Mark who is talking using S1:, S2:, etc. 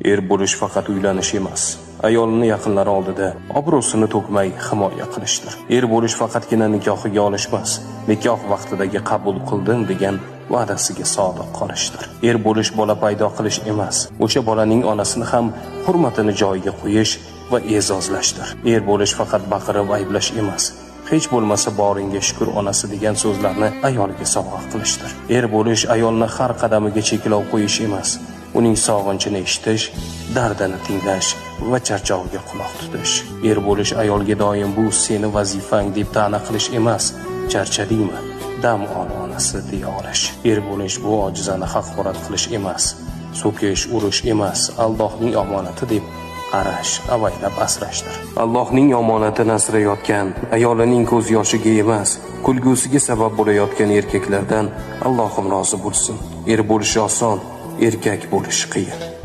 S1: Er bo'lish faqat uylanish emas, ayolini yaqinlari oldida obro'sini to'kmay himoya qilishdir. Er bo'lish faqatgina nikohiga olish emas, nikoh vaqtidagi qabul qildim degan va'dasiga sodiq qolishdir. Er bo'lish bola paydo qilish emas, o'sha bolaning onasini ham hurmatini joyiga qo'yish va e'zozlashdir. Er bo'lish faqat baqirib ayblash emas, hech bo'lmasa boringga shukur onasi degan so'zlarni ayolga sovg'a qilishdir. Er bo'lish ayolni har qadamiga cheklov qo'yish emas, uning sog'inchini eshitish, dardini tinglash va charchog'iga quloq tutish. Er bo'lish ayolga doim bu seni vazifang deb ta'na qilish emas, charchadingmi, dam ol onasi deya olish. Er bo'lish bu ojizani haqorat qilish emas, so'kish, urish emas, Allohning omonati deb qarash, avaylab asrashdir. Allohning omonatini asrayotgan, ayolining ko'z yoshiga emas, kulgusiga sabab bo'layotgan erkaklardan Allohim rozi bo'lsin. Er bo'lish oson, erkak bo'lish qiyin.